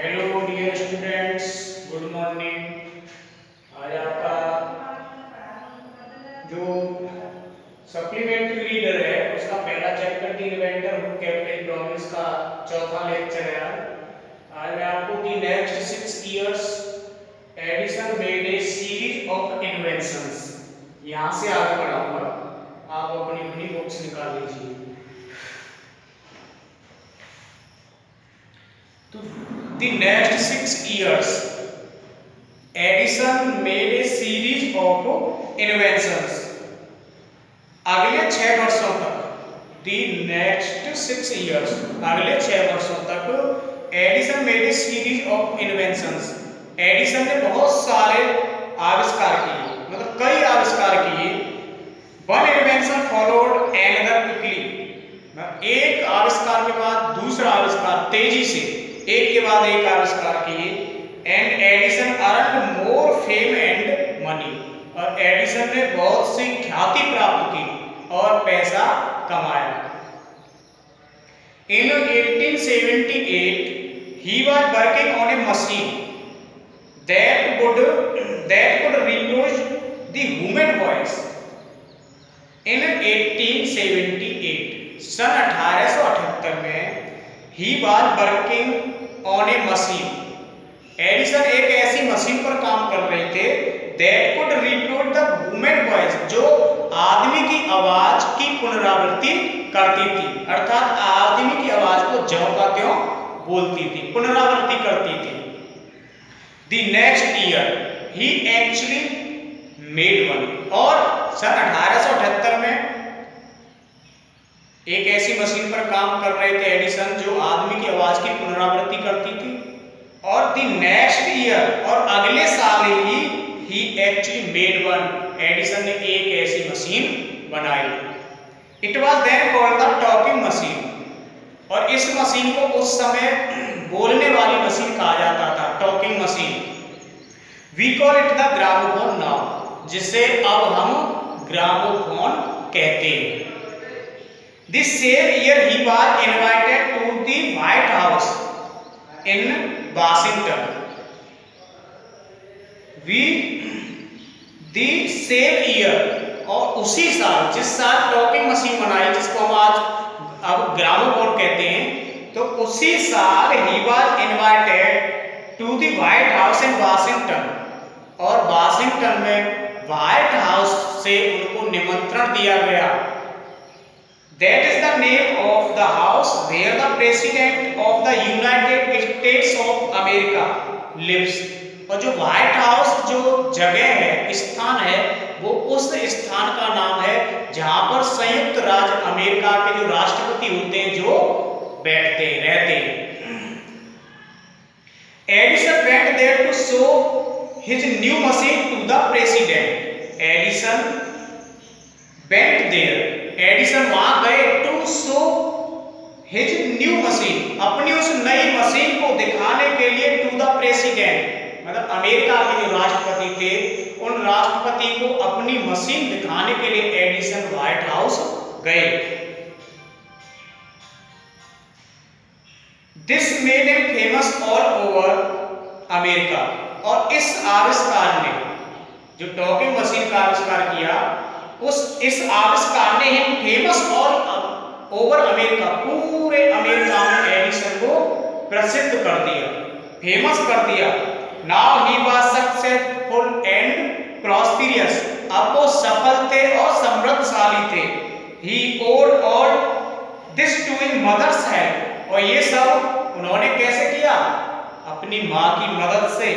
Hello dear students, good morning. आज आपका जो सप्लीमेंट्री रीडर है उसका पहला chapter the inventor who captain promise का चौथा लेक्चर है। आज मैं आपको the next 6 years Edison made a series of inventions यहाँ से आगे बढ़ाऊंगा। आप अपनी अपनी बुक्स निकाल लीजिए। तो the next 6 years Edison made a series of inventions. अगले 6 वर्षों तक द नेक्स्ट 6 years अगले 6 वर्षों तक Edison made a series of inventions. Edison ने बहुत सारे आविष्कार किए, मतलब कई आविष्कार किए। One invention followed another quickly, एक आविष्कार के बाद दूसरा आविष्कार तेजी से एक के बाद एक आविष्कार किए। And Edison earned more fame and money, और एडिसन ने बहुत सी ख्याति प्राप्त की और पैसा कमाया। इन 1878 he was working on a machine that could reproduce the human voice. In 1878 सन 1878 में he was working on a machine, Edison एक ऐसी मशीन पर काम कर रहे थे that could reproduce the human voice, जो आदमी की आवाज की पुनरावृत्ति करती थी, अर्थात आदमी की आवाज को ज्यों का त्यों बोलती थी, पुनरावृत्ति करती थी। The next year he actually made one, और सन 1878 में एक ऐसी मशीन पर काम कर रहे थे एडिसन जो आदमी की आवाज की पुनरावृत्ति करती थी। और द नेक्स्ट ईयर, और अगले साल ही एक्चुअली मेड वन, एडिसन ने एक ऐसी मशीन बनाई। It was then called the talking machine, और इस मशीन को उस समय बोलने वाली मशीन कहा जाता था, talking machine. We call it the gramophone now, जिसे अब हम ग्रामोफोन कहते हैं। This same year he was invited to the White House in Washington. The same year, और उसी साल, जिस साल टॉकिंग मशीन बनाई जिसको हम आज अब ग्रामोफोन कहते हैं, तो उसी साल he was invited to the White House in Washington, और वाशिंगटन में व्हाइट हाउस से उनको निमंत्रण दिया गया। That is the name of the house where the President of the United States of America lives. और जो व्हाइट हाउस जो जगह है, स्थान है, वो उस स्थान का नाम है जहां पर संयुक्त राज्य अमेरिका के जो राष्ट्रपति होते हैं जो बैठते रहते हैं। Edison went there to show his new machine to the president. Edison went there, Edison वहां गए to show his new machine, अपनी उस नई मशीन को दिखाने के लिए टू द प्रेसिडेंट, मतलब अमेरिका के जो राष्ट्रपति थे उन राष्ट्रपति को अपनी मशीन दिखाने के लिए एडिसन व्हाइट हाउस गए। This made him famous all over America, और इस आविष्कार ने, जो टॉकिंग मशीन का आविष्कार किया, इस आविष्कार ने him famous all over America, पूरे अमेरिका में एडिसन को प्रसिद्ध कर दिया, फेमस कर दिया। Now he was successful and prosperous, अब वो सफल थे और समृद्धशाली थे। He owed all this to his mother's help, और ये सब उन्होंने कैसे किया? अपनी माँ की मदद से।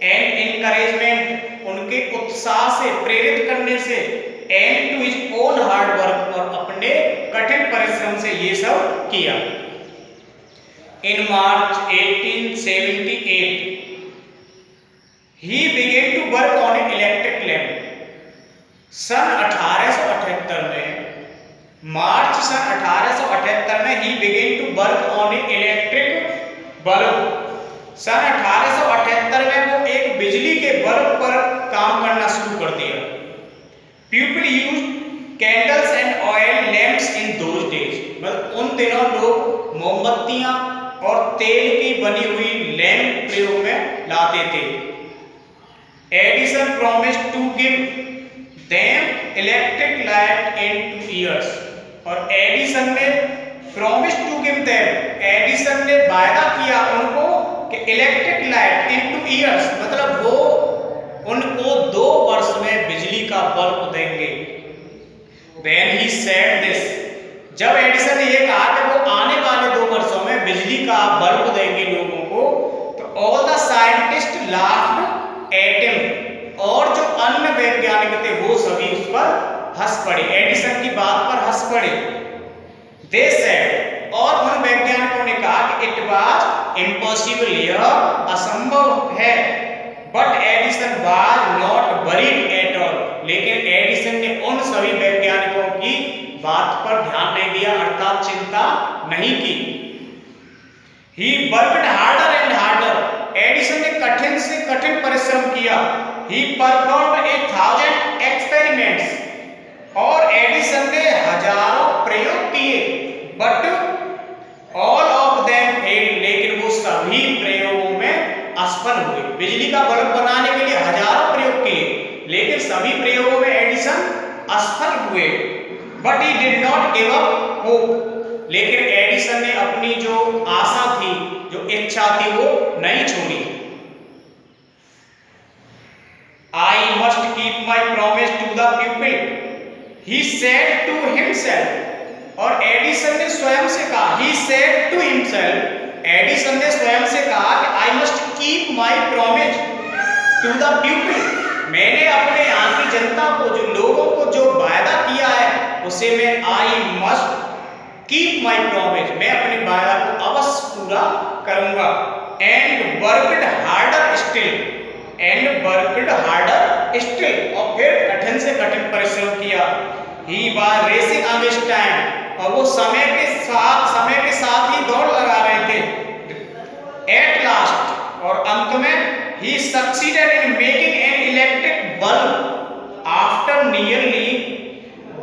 एंड इनकरेजमेंट, उनके उत्साह से, प्रेरित करने से। And to his own hard work, और अपने कठिन परिश्रम से ये सब किया। In March 1878 he began to work on a electric lamp. सन 1878 में, मार्च सन 1878 में he began to work on a electric bulb. सन 1878 में वो एक बिजली के बल्ब पर काम करना शुरू कर दिया। People used candles and oil lamps in those days, मतलब उन दिनों लोग मोमबत्तियां और तेल की बनी हुई लैंप प्रयोग में लाते थे। Edison promised to give them electric light in 2 years। और एडिसन ने promise to give them, Edison ने वायदा किया उनको कि इलेक्ट्रिक लाइट इन 2 years, मतलब वो उनको 2 वर्ष में बिजली का बल्ब देंगे। When he said this, जब एडिसन ने ये कहा कि वो आने वाले 2 वर्षों में बिजली का बल्ब देंगे लोगों को, तो all the scientist laughed at him, और जो अन्य वैज्ञानिक थे वो सभी उस पर हंस पड़े, एडिसन की बात पर हंस पड़े। They said, और उन वैज्ञानिकों ने कहा कि इट वाज इम्पॉसिबल, यह असंभव है। But Edison was not worried at all, लेकिन एडिसन ने उन सभी वैज्ञानिकों की बात पर ध्यान नहीं दिया, अर्थात चिंता नहीं की। He worked harder and harder, Edison ने कठिन से कठिन परिश्रम किया। He performed 1000 experiments, और एडिसन ने हजारों प्रयोग किए। But all of them failed, लेकिन वो सभी प्रयोगों में असफल हुए। बिजली का बल्ब बनाने के लिए हजारों प्रयोग किए, लेकिन सभी प्रयोगों में एडिसन असफल हुए। But he did not give up hope, लेकिन एडिसन ने अपनी जो आशा थी, जो इच्छा थी, वो नहीं छोड़ी। I must keep my promise to the people, he said to himself, और एडिसन ने स्वयं से कहा, he said to himself, Edison ने स्वयं से कहा कि I must keep my promise to the people, मैंने अपने यहाँ की जनता को, जो लोगों को जो वायदा किया है उसे मैं I must keep my promise, मैं अपने वायदा को अवश्य पूरा करूंगा। and worked harder still, and worked harder still, और फिर कठिन से कठिन परिश्रम किया। he was racing against time, और वो समय के साथ ही दौड़ लगा रहे थे। एट लास्ट, और अंत में, he succeeded in making an electric bulb after nearly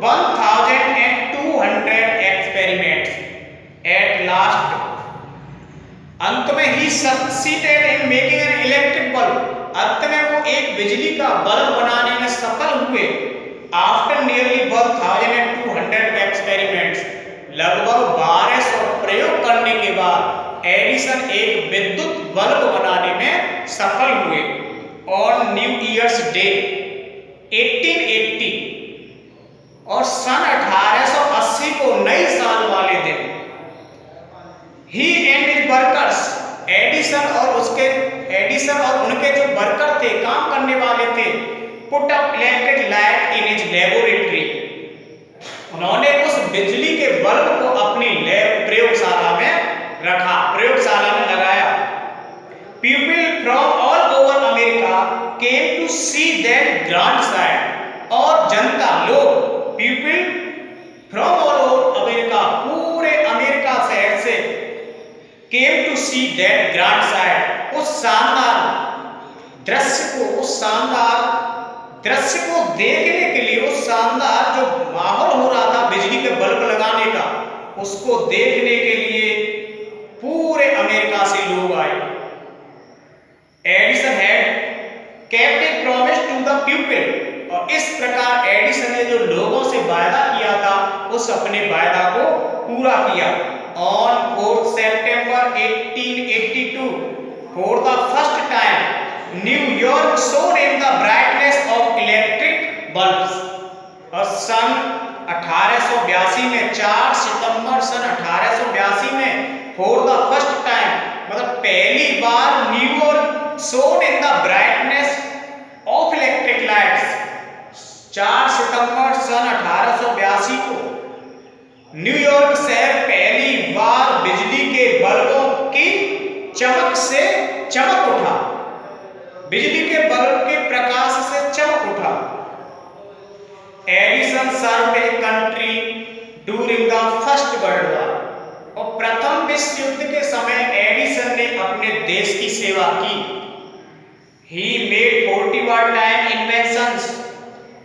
1200 experiments. At last, अंत में, he succeeded in making an electric bulb, अंत में वो एक बिजली का बल्ब बनाने में सफल हुए। आफ्टर नियरली 1200 एक्सपेरिमेंट्स, लगभग 1200 प्रयोग करने के बाद एडिसन एक विद्युत बल्ब बनाने में सफल हुए। ऑन न्यू ईयर्स डे 1880, और सन 1880 को नए साल वाले दिन, ही एंड हिज वर्कर्स, एडिसन और उनके जो वर्कर थे, काम करने वाले थे, put up electric light in his laboratory, उन्होंने उस बिजली के बल्ब को अपनी लैब प्रयोगशाला में रखा, प्रयोगशाला में लगाया। People from all over America came to see that grand sight, और जनता, लोग, people from all over America, पूरे अमेरिका शहर से, came to see that grand sight, उस शानदार दृश्य को देखने के लिए, उस शानदार जो माहौल हो रहा था बिजली के बल्ब लगाने का, उसको देखने के लिए पूरे अमेरिका से लोग आए। Edison had kept a promise to the people, और इस प्रकार एडिसन ने जो लोगों से वायदा किया था, उस अपने वायदा को पूरा किया। On 4 September 1882, for the first time New York shone in the brightness of electric bulbs, और सन 1882 में, 4 सितंबर सन 1882 में, फॉर द फर्स्ट टाइम, मतलब पहली बार, New York shone in the brightness of electric lights, 4 सितंबर सन 1882 को न्यूयॉर्क शहर पहली बार बिजली के बल्बों की चमक से चमक उठा, बिजली के बल्ब के प्रकाश से चमक उठा। Edison served a country during the first world war, और प्रथम विश्व युद्ध के समय एडिसन ने अपने देश की सेवा की। He made 40 war time inventions,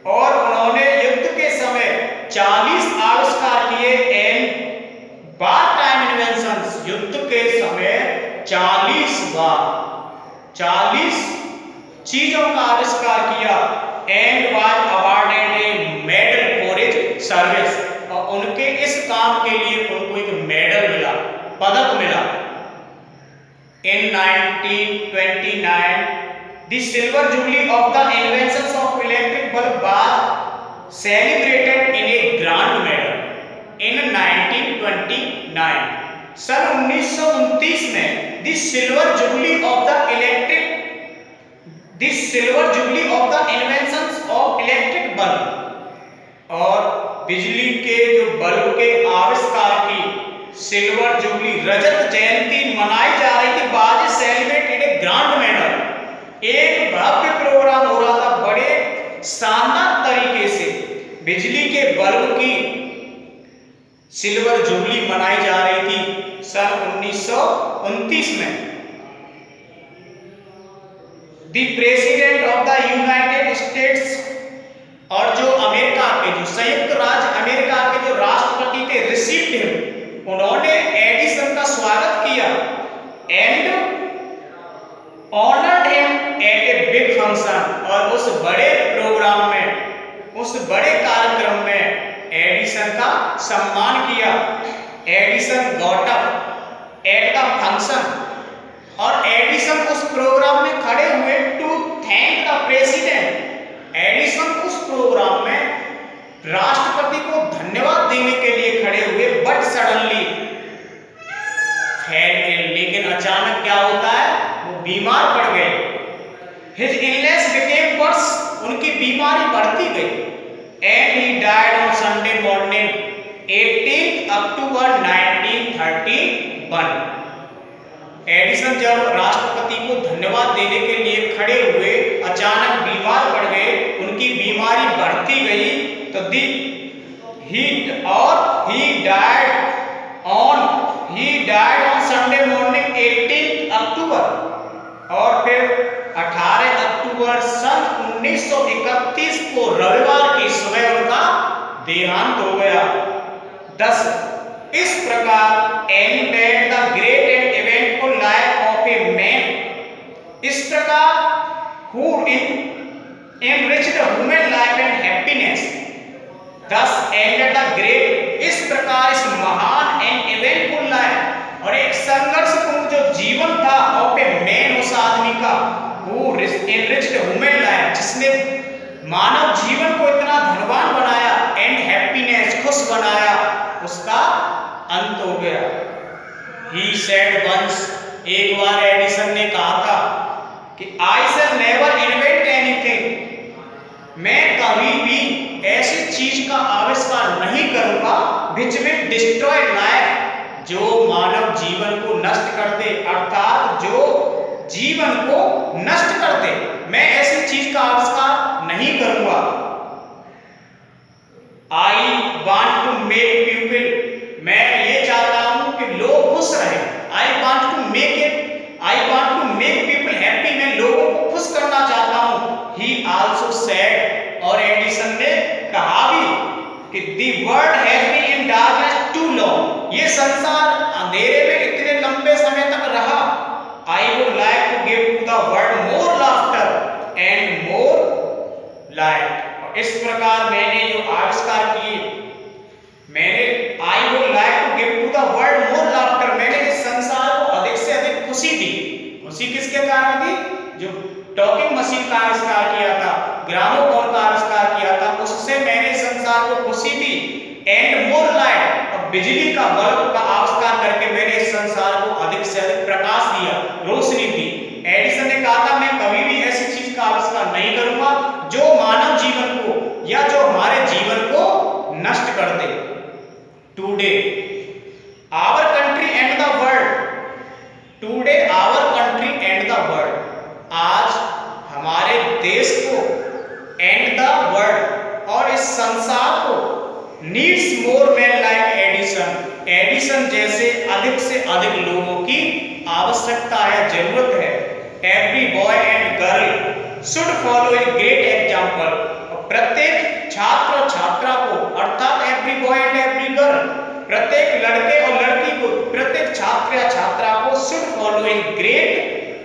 और उन्होंने युद्ध के समय 40 आविष्कार किए। एंड वार टाइम इन्वेंशंस, युद्ध के समय 40 बार 40 चीजों का आविष्कार किया and was awarded A medal for his service, और उनके इस काम के लिए उनको एक मेडल मिला, पदक मिला। इन 1929 the silver jubilee of the invention of electric bulb was celebrated in A grand medal in 1929। सन 1929 में the silver jubilee of the invention of electric bulb, और बिजली के जो बल्ब के आविष्कार की सिल्वर जुबली रजत जयंती मनाई जा रही थी। बाज सेलिब्रेटेड ए ग्रांड मेडल, एक भव्य प्रोग्राम हो रहा था, बड़े शानदार तरीके से बिजली के बल्ब की सिल्वर जुबली मनाई जा रही थी सन 1929 में। The president of the United states, और जो अमेरिका के, जो संयुक्त राज्य अमेरिका के जो राष्ट्रपति थे, रिसीव्ड हिम, उन्होंने एडिसन का स्वागत किया and honoured him at a big function, और उस बड़े प्रोग्राम में, उस बड़े कार्यक्रम में एडिसन का सम्मान किया। Edison got up at the function, और एडिसन उस प्रोग्राम में खड़े हुए to thank the president. Edison उस प्रोग्राम में राष्ट्रपति को धन्यवाद देने के लिए खड़े हुए, बट सडनली फेल इल, लेकिन अचानक क्या होता है, वो बीमार पड़ गए। हिज इलनेस बिकेम वर्स, उनकी बीमारी बढ़ती गई। And he died on Sunday morning 18 October 1931। Edison जब राष्ट्रपति को धन्यवाद देने के लिए खड़े हुए, अचानक बीमार पड़ गए, उनकी बीमारी बढ़ती गई, तो he died on Sunday morning 18 अक्टूबर, और फिर 18 अक्टूबर सन 1931 को रविवार की सुबह उनका देहांत हो गया। 10 इस प्रकार ended the great and eventful life of a man, इस प्रकार who enriched human life and happiness, thus ended the great, इस प्रकार इस महान एंड इवेंटफुल लाइफ, और एक संघर्षपूर्ण जो जीवन था ऑफ ए मैन, उस आदमी का, who enriched human life, जिसने मानव जीवन को इतना धनवान बनाया, एंड हैप्पीनेस, खुश बनाया, उसका अंत हो गया। He said once, एक बार एडिसन ने कहा था कि I shall never invent anything, मैं कभी भी ऐसी चीज का आविष्कार नहीं करूंगा which will destroy life, जो मानव जीवन को नष्ट कर दे, अर्थात जो जीवन को नष्ट कर दे, मैं ऐसी चीज का आविष्कार नहीं करूंगा। I want to make people, मैं ये चाहता हूं कि लोग खुश रहें। I want to make people happy, मैं लोगों को खुश करना चाहता हूं। He also said, और एडिसन ने कहा भी कि the world has been in darkness too long, ये संसार अंधेरे में इतने लंबे समय तक रहा। I would like to give to the world more laughter and more light, और इस प्रकार मैंने जो आविष्कार किए, I would like to give to the world more laughter, मैंने इस संसार को अधिक से अधिक खुशी दी। खुशी किसके कारण दी? जो टॉकिंग मशीन का आविष्कार किया था, ग्रामोफोन का आविष्कार किया था, उससे मैंने संसार को खुशी दी। एंड मोर लाइट, और बिजली का बल्ब का आविष्कार करके मैंने इस संसार को अधिक से अधिक प्रकाश दिया, रोशनी दी। एडिसन ने कहा था मैं कभी भी ऐसी चीज का आविष्कार नहीं करूंगा जो मानव जीवन को या जो हमारे जीवन को नष्ट कर दे। Today our country and the world, today our country and the world, आज हमारे देश को एंड द वर्ल्ड और इस संसार को needs more man like Edison, Edison जैसे अधिक से अधिक लोगों की आवश्यकता है, जरूरत है। Every boy and girl should follow a great example, प्रत्येक छात्र और छात्रा को, अर्थात every boy and every girl, प्रत्येक लड़के और लड़की को, प्रत्येक छात्र या छात्रा को should follow a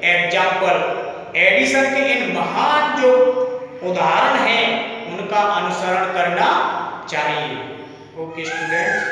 example, Edison के इन महान जो उदाहरण हैं उनका अनुसरण करना चाहिए। Okay students.